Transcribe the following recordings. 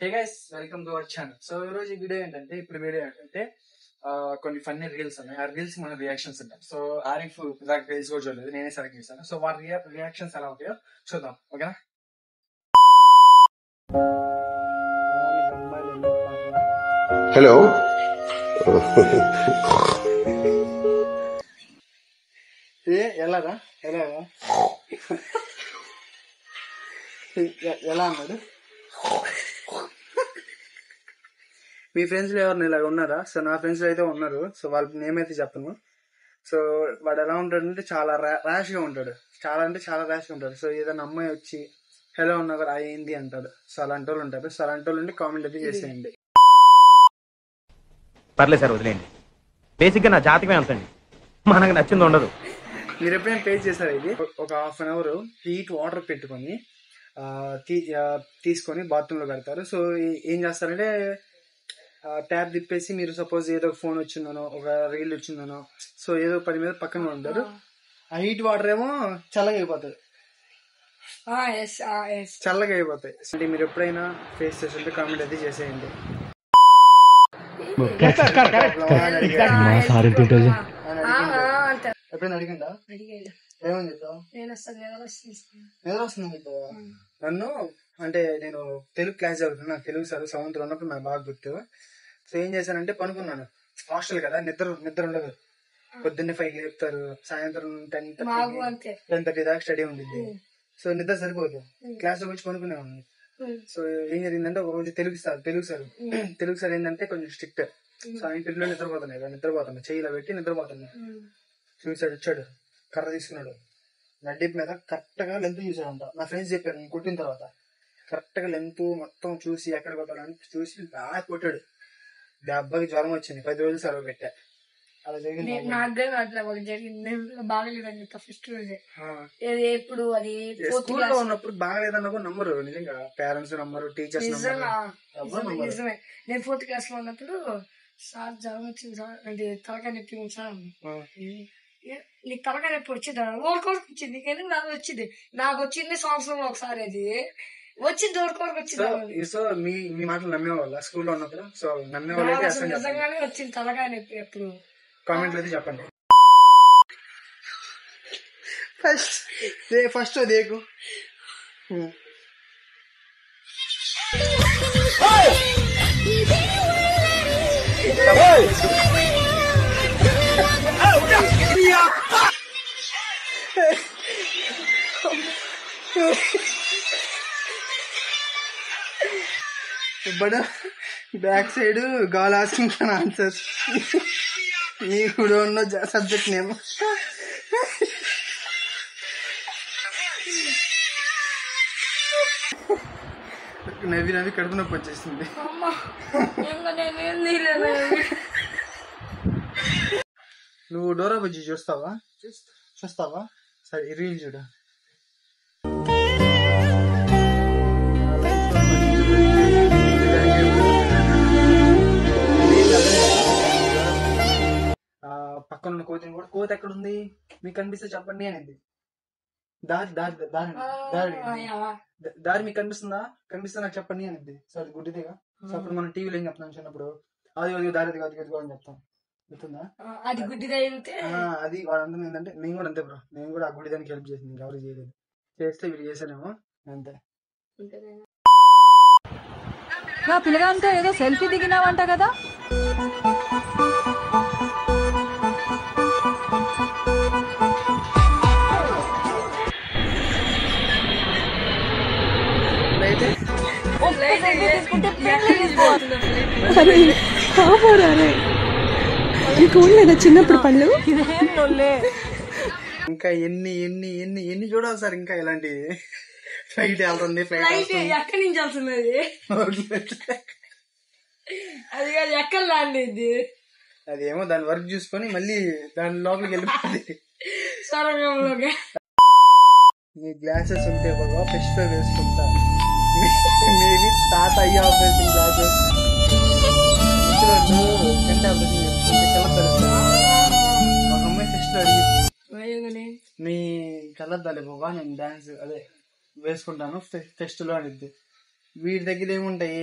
Hey guys, welcome to our channel. So ఈ రోజు video ఏంటంటే కొన్ని ఫన్నీ రీల్స్ ఉన్నాయి. ఆ రీల్స్ మన రియాక్షన్స్ ఉంటాయి. సో ఆరిఫ్ రీల్స్ కూడా చూడలేదు, నేనే సెలెక్ట్ చేశాను. సో వారి రియాక్షన్స్ ఎలా ఉంటాయో చూద్దాం, ఓకేనా? హలో ఎలాగా ఎలా అన్నాడు? మీ ఫ్రెండ్స్ లో ఎవరిని ఇలాగ ఉన్నారా? సో నా ఫ్రెండ్స్ లో అయితే ఉన్నారు. సో వాళ్ళ నేమ్ అయితే చెప్పను. సో వాడు ఎలా ఉంటాడంటే చాలా ర్యాష్ గా ఉంటాడు. చాలా ర్యాష్ గా ఉంటాడు. సో ఏదైనా అమ్మాయి వచ్చి హలో ఉన్నా కూడా అయింది అంటాడు. సో అలాంటి వాళ్ళు ఉంటారు. సో అలాంటి వాళ్ళు ఉంటే కామెంట్ అయితే చేసేయండి. పర్లేదు సార్, వదిలేయండి. బేసిక్ గా నా జాతకమే అంతండి, మనకు నచ్చింది ఉండదు. మీరు ఎప్పుడైనా పే చేశారు? ఇది ఒక half an hour heat water పెట్టుకొని తీసుకొని బాత్రూమ్ లో పెడతారు. సో ఏం చేస్తారంటే ట్యాప్ తిప్పేసి, మీరు సపోజ్ ఏదో ఒక ఫోన్ వచ్చిందనో, ఒక రీల్ వచ్చిందనో, సో ఏదో పని మీద పక్కన ఉంటారు. ఆ హీట్ వాటర్ ఏమో చల్లగా అయిపోతాయి. అంటే మీరు ఎప్పుడైనా ఫేస్ చేస్తుంటే కామెంట్ అయితే చేసేయండి. ఎప్పుడైనా అడిగిందా? ఏమని చెప్తావు? నిద్ర వస్తుంది చెప్తావా? నన్ను అంటే నేను తెలుగు క్లాస్ చదువుతున్నా, నాకు తెలుగు సార్ సెవెంత్ ఉన్నప్పుడు నాకు బాగా గుర్తు. సో ఏం చేశానంటే పనుకున్నాను. హాస్టల్ కదా, నిద్ర ఉండదు. పొద్దున్నే 5 చెప్తారు, సాయంత్రం 10:30 దాకా స్టడీ ఉండింది. సో నిద్ర సరిపోదు, క్లాస్ లో వచ్చి పనుకునేవాడిని. సో ఏం జరిగిందంటే ఒక రోజు తెలుగు సార్ ఏంటంటే కొంచెం స్ట్రిక్ట్. సో ఆయన పిల్లలు నిద్రపోతున్నా చెయ్యిలో పెట్టి నిద్రపోతున్నా. చూసాడు, వచ్చాడు, కర్ర తీసుకున్నాడు, నడ్డీప్ మీద కరెక్ట్ గా లెంత్ చూసాడంట. నా ఫ్రెండ్స్ చెప్పారు నేను కొట్టిన తర్వాత. కరెక్ట్ గా లెంత్ మొత్తం చూసి ఎక్కడ కొట్టాలని చూసి బాగా కొట్టాడు. దెబ్బకి జ్వరం వచ్చింది. 10 రోజులు సెలవు పెట్టా. అలా జరిగింది. స్కూల్లో ఉన్నప్పుడు బాగలేదన్నా కూడా నమ్మరు, నిజంగా పేరెంట్స్ నమ్మరు, టీచర్స్ నిజమే. నేను 4th క్లాస్ లో ఉన్నప్పుడు సార్ జ్వరం వచ్చింది సార్ అంటే తలకాయ నొప్పి సార్, నీకు తలకాయ నొప్పి వచ్చింది ఓడికోడికి వచ్చింది, నీకెందుకు నాకు వచ్చింది? నాకు వచ్చింది సంవత్సరంలో ఒకసారి, అది వచ్చింది ఓడికోడికి వచ్చింది. సో మీ మాటలు నమ్మేవాళ్ళ స్కూల్లో ఉన్నప్పుడు? సో నమ్మేవాళ్ళు నిజంగానే వచ్చింది తలకాయ నొప్పి. ఎప్పుడు కామెంట్లు అయితే చెప్పండి. ఫస్ట్ దేకు but back side girl asking for answers. you don't know subject name. నవ్వి కడుపు నొప్పి వచ్చేసింది. నువ్వు డోరా బుజ్జి చూస్తావా? సరే రీల్ చూడు. పక్కన ఉన్న కోతిని కూడా, కోతి ఎక్కడుంది మీకు కనిపిస్తే చెప్పండి అనేది. దారి మీకు కనిపిస్తుందా నాకు చెప్పండి అనేది. సో అది గుడ్డిదిగా. సో అప్పుడు మనం టీవీలో ఏం చెప్తాం చిన్నప్పుడు, అది దారి అని చెప్తాం, గుర్తుందా? అది గుడ్డిదా? అది వాళ్ళందరూ ఏంటంటే నేను కూడా అంతే బ్రో, నేను కూడా ఆ గుడ్డిదానికి హెల్ప్ చేసింది. ఎవరు చేయలేదు, చేస్తే వీళ్ళు చేశానేమో అంతే. నా పిల్లగాంతో ఏదో సెల్ఫీ దిగినావంట కదా? చిన్నప్పుడు పళ్ళు ఇంకా ఎన్ని చూడాలి సార్? ఇంకా ఇలాంటి ఫ్లైట్ వెళ్తుంది, ఎక్కడి నుంచి వెళ్తున్నది అది కాదు, ఎక్కడ ల్యాండ్ అయింది. అదేమో దాని వర్క్ చూసుకొని మళ్ళీ దాని లోపలికి వెళ్ళిపోతుంది. సొరంగంలోకి ఈ గ్లాసెస్ ఉంటే బాగా ఫెస్ట్ వేసుకుంటా. మేబీ తాత అయ్యే ఆపరేషన్ గ్లాసెస్ కంటే ఆపరేషన్ చేసుకుంటే కలర్ తెలుస్తా. ఒక అమ్మాయి ఫెస్ట్ లో అడిగి మీ కలర్ దాలే బాబా, నేను డాన్స్ అదే వేసుకుంటాను ఫెస్ట్ లో అనిద్ది. వీటి దగ్గర ఏముంటాయి?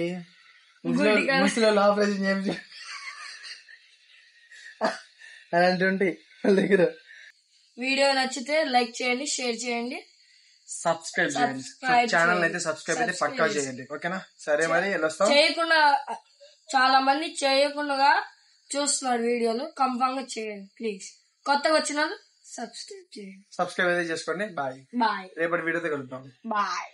గుడ్డిగా. ముసలి ఆపరేషన్ చేయించి అలాంటివి ఉంటాయి వాళ్ళ దగ్గర. వీడియో నచ్చితే లైక్ చేయండి, షేర్ చేయండి, సబ్స్క్రైబ్ చేయండి. Subscribe ఛానల్ చేయండి. అయితే సబ్స్క్రైబ్ అయితే పక్కా Subscribe చేయండి. ఓకేనా? సరే మరి వెళ్ళొస్తాం. చేయకుండా చాలా మంది చేయకుండా చూస్తున్నారు వీడియోలు. కన్ఫామ్ గా చేయండి ప్లీజ్. కొత్తగా వచ్చిన వాళ్ళు సబ్స్క్రైబ్ చేయండి. సబ్స్క్రైబ్ అయితే చేసుకోండి. బాయ్. బాయ్ రేపటి వీడియోతో కలుద్దాం. బాయ్.